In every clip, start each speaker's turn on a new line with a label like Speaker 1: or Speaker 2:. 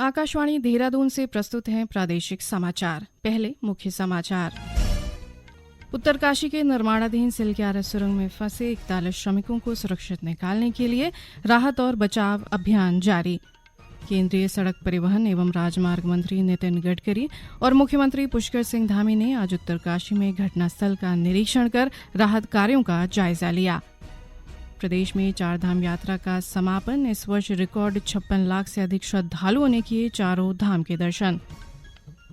Speaker 1: आकाशवाणी देहरादून से प्रस्तुत हैं प्रादेशिक समाचार। पहले मुख्य समाचार। उत्तरकाशी के निर्माणाधीन सिलक्यारा सुरंग में फंसे 41 श्रमिकों को सुरक्षित निकालने के लिए राहत और बचाव अभियान जारी। केंद्रीय सड़क परिवहन एवं राजमार्ग मंत्री नितिन गडकरी और मुख्यमंत्री पुष्कर सिंह धामी ने आज उत्तरकाशी में घटनास्थल का निरीक्षण कर राहत कार्यों का जायजा लिया। प्रदेश में चारधाम यात्रा का समापन। इस वर्ष रिकॉर्ड 56 लाख से अधिक श्रद्धालुओं ने किए चारों धाम के दर्शन।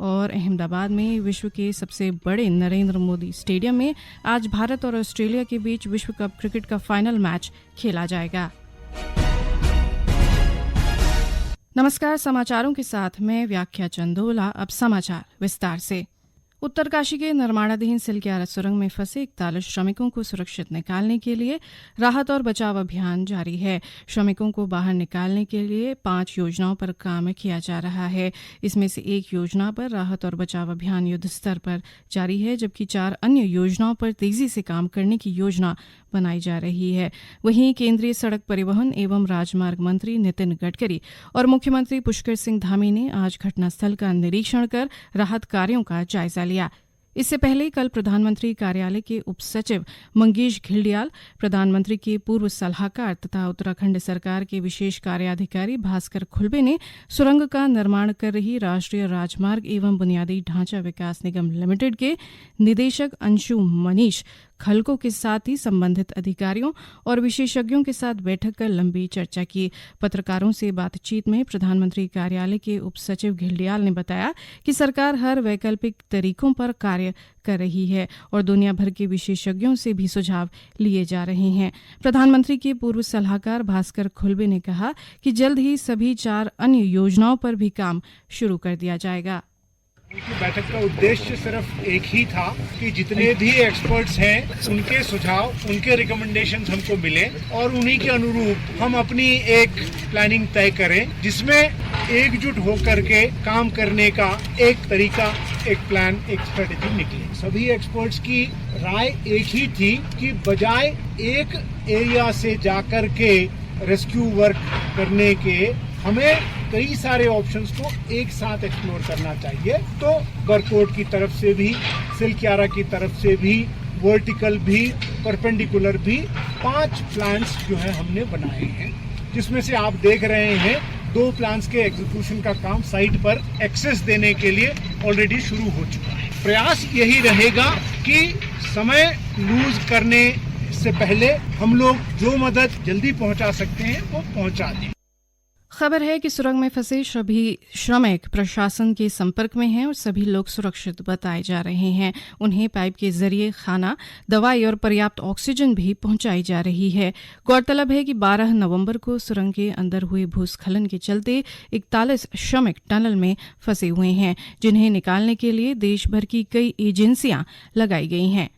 Speaker 1: और अहमदाबाद में विश्व के सबसे बड़े नरेंद्र मोदी स्टेडियम में आज भारत और ऑस्ट्रेलिया के बीच विश्व कप क्रिकेट का फाइनल मैच खेला जाएगा। नमस्कार, समाचारों के साथ मैं व्याख्या चंदोला। अब समाचार विस्तार से। उत्तरकाशी के निर्माणाधीन सिलक्यारा सुरंग में फंसे 41 श्रमिकों को सुरक्षित निकालने के लिए राहत और बचाव अभियान जारी है। श्रमिकों को बाहर निकालने के लिए 5 योजनाओं पर काम किया जा रहा है। इसमें से एक योजना पर राहत और बचाव अभियान युद्ध स्तर पर जारी है, जबकि 4 अन्य योजनाओं पर तेजी से काम करने की योजना बनाई जा रही है। वहीं केंद्रीय सड़क परिवहन एवं राजमार्ग मंत्री नितिन गडकरी और मुख्यमंत्री पुष्कर सिंह धामी ने आज घटनास्थल का निरीक्षण कर राहत कार्यों का जायजा लिया। इससे पहले कल प्रधानमंत्री कार्यालय के उप सचिव मंगेश घिल्डियाल, प्रधानमंत्री के पूर्व सलाहकार तथा उत्तराखंड सरकार के विशेष कार्याधिकारी भास्कर खुल्बे ने सुरंग का निर्माण कर रही राष्ट्रीय राजमार्ग एवं बुनियादी ढांचा विकास निगम लिमिटेड के निदेशक अंशु मनीष खलको के साथ ही संबंधित अधिकारियों और विशेषज्ञों के साथ बैठक कर लंबी चर्चा की। पत्रकारों से बातचीत में प्रधानमंत्री कार्यालय के उप सचिव घिल्डियाल ने बताया कि सरकार हर वैकल्पिक तरीकों पर कार्य कर रही है और दुनिया भर के विशेषज्ञों से भी सुझाव लिए जा रहे हैं। प्रधानमंत्री के पूर्व सलाहकार भास्कर खुल्बे ने कहा कि जल्द ही सभी 4 अन्य योजनाओं पर भी काम शुरू कर दिया जाएगा।
Speaker 2: उनकी बैठक का उद्देश्य सिर्फ एक ही था कि जितने भी एक्सपर्ट्स हैं उनके सुझाव, उनके रिकमेंडेशंस हमको मिले और उन्हीं के अनुरूप हम अपनी एक प्लानिंग तय करें जिसमें एकजुट होकर के काम करने का एक तरीका, एक प्लान, एक स्ट्रेटेजी निकले। सभी एक्सपर्ट्स की राय एक ही थी कि बजाय एक एरिया से जाकर के रेस्क्यू वर्क करने के हमें कई सारे ऑप्शंस को एक साथ एक्सप्लोर करना चाहिए। तो बरकोट की तरफ से भी, सिलक्यारा की तरफ से भी, वर्टिकल भी, परपेंडिकुलर भी 5 प्लान्स जो है हमने बनाए हैं, जिसमें से आप देख रहे हैं 2 प्लान्स के एग्जीक्यूशन का काम साइट पर एक्सेस देने के लिए ऑलरेडी शुरू हो चुका है। प्रयास यही रहेगा कि समय लूज करने से पहले हम लोग जो मदद जल्दी पहुंचा सकते हैं वो पहुंचा दें।
Speaker 1: खबर है कि सुरंग में फंसे सभी श्रमिक प्रशासन के संपर्क में हैं और सभी लोग सुरक्षित बताए जा रहे हैं। उन्हें पाइप के जरिए खाना, दवाई और पर्याप्त ऑक्सीजन भी पहुंचाई जा रही है। गौरतलब है कि 12 नवंबर को सुरंग के अंदर हुए भूस्खलन के चलते 41 श्रमिक टनल में फंसे हुए हैं, जिन्हें निकालने के लिए देश भर की कई एजेंसियां लगाई गई हैं।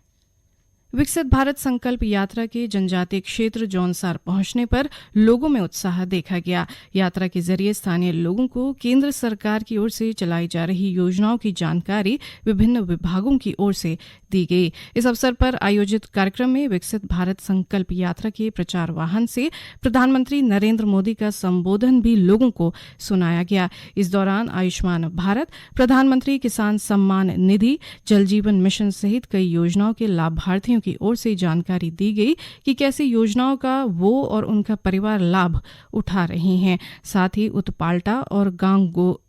Speaker 1: विकसित भारत संकल्प यात्रा के जनजातीय क्षेत्र जौनसार पहुंचने पर लोगों में उत्साह देखा गया। यात्रा के जरिए स्थानीय लोगों को केंद्र सरकार की ओर से चलाई जा रही योजनाओं की जानकारी विभिन्न विभागों की ओर से दी गई। इस अवसर पर आयोजित कार्यक्रम में विकसित भारत संकल्प यात्रा के प्रचार वाहन से प्रधानमंत्री नरेंद्र मोदी का संबोधन भी लोगों को सुनाया गया। इस दौरान आयुष्मान भारत, प्रधानमंत्री किसान सम्मान निधि, जल जीवन मिशन सहित कई योजनाओं के लाभार्थियों की ओर से जानकारी दी गई कि कैसे योजनाओं का वो और उनका परिवार लाभ उठा रहे हैं। साथ ही उत्पाल्टा और गांगग्रो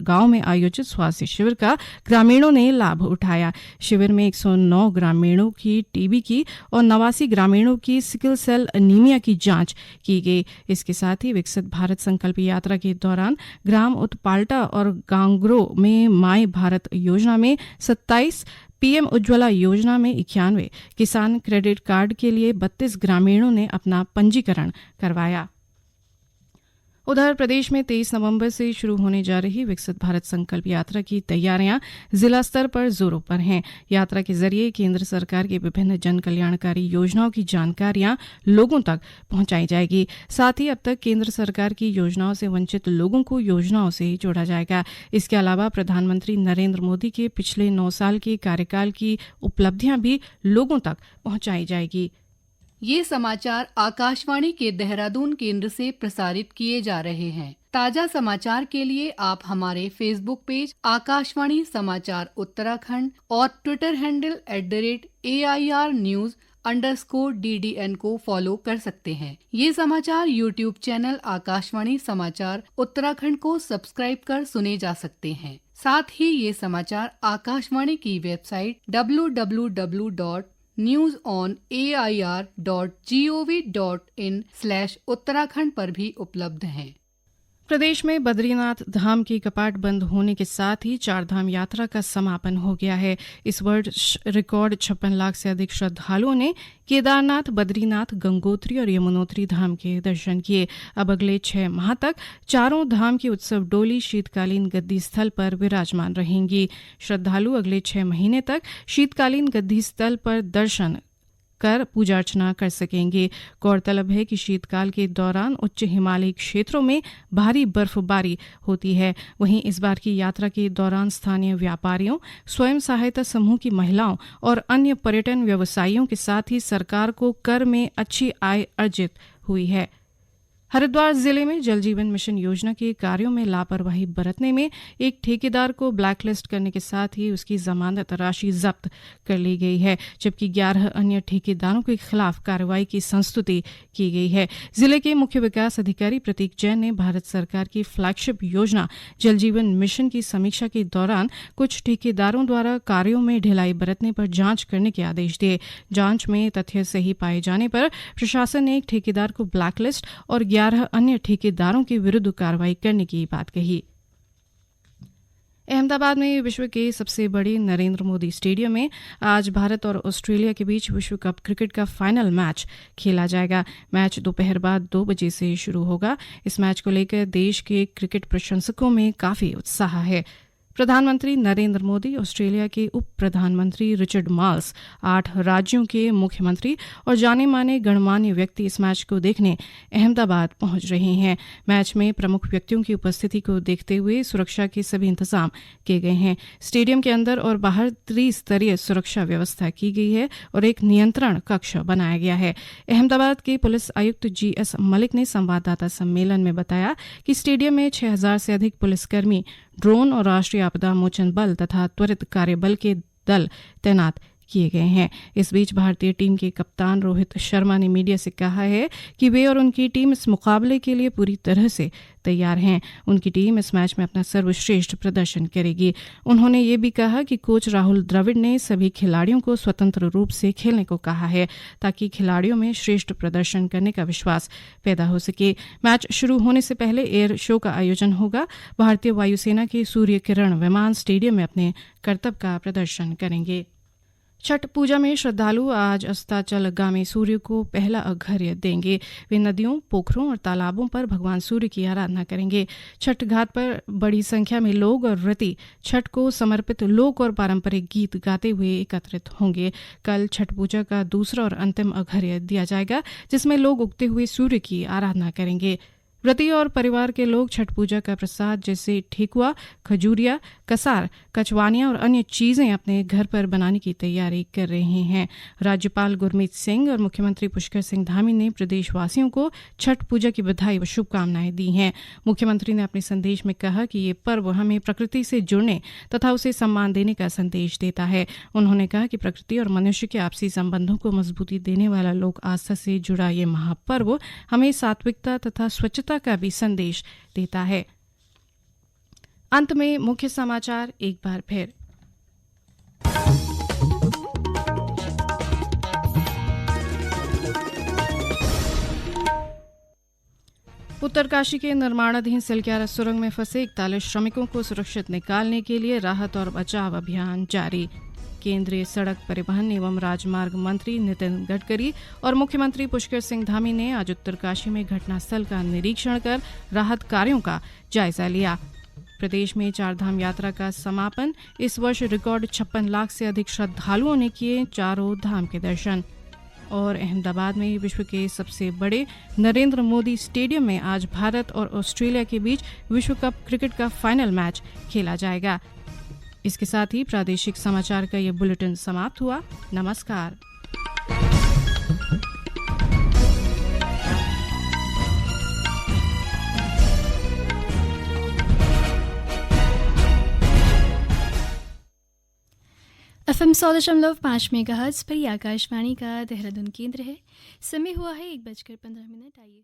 Speaker 1: गांव में आयोजित स्वास्थ्य शिविर का ग्रामीणों ने लाभ उठाया। शिविर में 109 ग्रामीणों की टीबी की और 89 ग्रामीणों की सिकल सेल एनीमिया की जांच की गई। इसके साथ ही विकसित भारत संकल्प यात्रा के दौरान ग्राम उत्पाल्टा और गांगग्रो में माय भारत योजना में 27, पीएम उज्ज्वला योजना में 91, किसान क्रेडिट कार्ड के लिए 32 ग्रामीणों ने अपना पंजीकरण करवाया। उधर प्रदेश में 23 नवंबर से शुरू होने जा रही विकसित भारत संकल्प यात्रा की तैयारियां जिला स्तर पर जोरों पर हैं। यात्रा के जरिए केंद्र सरकार की विभिन्न जन कल्याणकारी योजनाओं की जानकारियां लोगों तक पहुंचाई जाएगी। साथ ही अब तक केंद्र सरकार की योजनाओं से वंचित लोगों को योजनाओं से जोड़ा जाएगा। इसके अलावा प्रधानमंत्री नरेंद्र मोदी के पिछले 9 साल के कार्यकाल की उपलब्धियां भी लोगों तक पहुंचाई जाएगी।
Speaker 3: ये समाचार आकाशवाणी के देहरादून केंद्र से प्रसारित किए जा रहे हैं। ताजा समाचार के लिए आप हमारे फेसबुक पेज आकाशवाणी समाचार उत्तराखंड और ट्विटर हैंडल @AIRnews_DDN को फॉलो कर सकते हैं। ये समाचार यूट्यूब चैनल आकाशवाणी समाचार उत्तराखंड को सब्सक्राइब कर सुने जा सकते हैं। साथ ही ये समाचार आकाशवाणी की वेबसाइट www.newsonair.gov.in/उत्तराखंड पर भी उपलब्ध हैं।
Speaker 1: प्रदेश में बद्रीनाथ धाम के कपाट बंद होने के साथ ही चारधाम यात्रा का समापन हो गया है। इस वर्ष रिकॉर्ड 56 लाख से अधिक श्रद्धालुओं ने केदारनाथ, बद्रीनाथ, गंगोत्री और यमुनोत्री धाम के दर्शन किए। अब अगले 6 माह तक चारों धाम की उत्सव डोली शीतकालीन गद्दी स्थल पर विराजमान रहेंगी। श्रद्धालु अगले 6 महीने तक शीतकालीन गद्दी स्थल पर दर्शन कर पूजा अर्चना कर सकेंगे। गौरतलब है कि शीतकाल के दौरान उच्च हिमालयी क्षेत्रों में भारी बर्फबारी होती है। वहीं इस बार की यात्रा के दौरान स्थानीय व्यापारियों, स्वयं सहायता समूह की महिलाओं और अन्य पर्यटन व्यवसायियों के साथ ही सरकार को कर में अच्छी आय अर्जित हुई है। हरिद्वार जिले में जल जीवन मिशन योजना के कार्यों में लापरवाही बरतने में एक ठेकेदार को ब्लैकलिस्ट करने के साथ ही उसकी जमानत राशि जब्त कर ली गई है, जबकि 11 अन्य ठेकेदारों के खिलाफ कार्रवाई की संस्तुति की गई है। जिले के मुख्य विकास अधिकारी प्रतीक जैन ने भारत सरकार की फ्लैगशिप योजना जल जीवन मिशन की समीक्षा के दौरान कुछ ठेकेदारों द्वारा कार्यों में ढिलाई बरतने पर जांच करने के आदेश दिए। जांच में तथ्य सही पाए जाने पर प्रशासन ने एक ठेकेदार को ब्लैकलिस्ट और 11 अन्य ठेकेदारों के विरुद्ध कार्रवाई करने की बात कही। अहमदाबाद में विश्व के सबसे बड़े नरेंद्र मोदी स्टेडियम में आज भारत और ऑस्ट्रेलिया के बीच विश्व कप क्रिकेट का फाइनल मैच खेला जाएगा। मैच दोपहर बाद 2 बजे से शुरू होगा। इस मैच को लेकर देश के क्रिकेट प्रशंसकों में काफी उत्साह है। प्रधानमंत्री नरेंद्र मोदी, ऑस्ट्रेलिया के उप प्रधानमंत्री रिचर्ड मार्ल्स, 8 राज्यों के मुख्यमंत्री और जाने माने गणमान्य व्यक्ति इस मैच को देखने अहमदाबाद पहुंच रहे हैं। मैच में प्रमुख व्यक्तियों की उपस्थिति को देखते हुए सुरक्षा के सभी इंतजाम किए गए हैं। स्टेडियम के अंदर और बाहर त्रिस्तरीय सुरक्षा व्यवस्था की गई है और एक नियंत्रण कक्ष बनाया गया है। अहमदाबाद के पुलिस आयुक्त GS मलिक ने संवाददाता सम्मेलन में बताया कि स्टेडियम में 6000 से अधिक पुलिसकर्मी, ड्रोन और राष्ट्रीय आपदा मोचन बल तथा त्वरित कार्यबल के दल तैनात किए गए हैं। इस बीच भारतीय टीम के कप्तान रोहित शर्मा ने मीडिया से कहा है कि वे और उनकी टीम इस मुकाबले के लिए पूरी तरह से तैयार हैं। उनकी टीम इस मैच में अपना सर्वश्रेष्ठ प्रदर्शन करेगी। उन्होंने ये भी कहा कि कोच राहुल द्रविड़ ने सभी खिलाड़ियों को स्वतंत्र रूप से खेलने को कहा है ताकि खिलाड़ियों में श्रेष्ठ प्रदर्शन करने का विश्वास पैदा हो सके। मैच शुरू होने से पहले एयर शो का आयोजन होगा। भारतीय वायुसेना के सूर्य किरण विमान स्टेडियम में अपने करतब का प्रदर्शन करेंगे। छठ पूजा में श्रद्धालु आज अस्ताचलगामी सूर्य को पहला अर्घ्य देंगे। वे नदियों, पोखरों और तालाबों पर भगवान सूर्य की आराधना करेंगे। छठ घाट पर बड़ी संख्या में लोग और व्रती छठ को समर्पित लोक और पारंपरिक गीत गाते हुए एकत्रित होंगे। कल छठ पूजा का दूसरा और अंतिम अर्घ्य दिया जाएगा, जिसमें लोग उगते हुए सूर्य की आराधना करेंगे। व्रती और परिवार के लोग छठ पूजा का प्रसाद जैसे ठेकुआ, खजूरिया, कसार, कचवानियां और अन्य चीजें अपने घर पर बनाने की तैयारी कर रहे हैं। राज्यपाल गुरमीत सिंह और मुख्यमंत्री पुष्कर सिंह धामी ने प्रदेशवासियों को छठ पूजा की बधाई व शुभकामनाएं दी हैं। मुख्यमंत्री ने अपने संदेश में कहा कि ये पर्व हमें प्रकृति से जुड़ने तथा उसे सम्मान देने का संदेश देता है। उन्होंने कहा कि प्रकृति और मनुष्य के आपसी संबंधों को मजबूती देने वाला लोक आस्था से जुड़ा ये महापर्व हमें सात्विकता तथा स्वच्छता का भी संदेश देता है। अंत में मुख्य समाचार एक बार फिर। उत्तरकाशी के निर्माणाधीन सिलक्यारा सुरंग में फंसे 41 श्रमिकों को सुरक्षित निकालने के लिए राहत और बचाव अभियान जारी। केंद्रीय सड़क परिवहन एवं राजमार्ग मंत्री नितिन गडकरी और मुख्यमंत्री पुष्कर सिंह धामी ने आज उत्तरकाशी में घटनास्थल का निरीक्षण कर राहत कार्यों का जायजा लिया। प्रदेश में चारधाम यात्रा का समापन। इस वर्ष रिकॉर्ड 56 लाख से अधिक श्रद्धालुओं ने किए चारों धाम के दर्शन। और अहमदाबाद में विश्व के सबसे बड़े नरेंद्र मोदी स्टेडियम में आज भारत और ऑस्ट्रेलिया के बीच विश्व कप क्रिकेट का फाइनल मैच खेला जाएगा। इसके साथ ही प्रादेशिक समाचार का ये बुलेटिन समाप्त हुआ। नमस्कार।
Speaker 4: FM 100.5 मेगाहर्ट्ज पर ये आकाशवाणी का देहरादून केंद्र है। समय हुआ है 1:15। आइए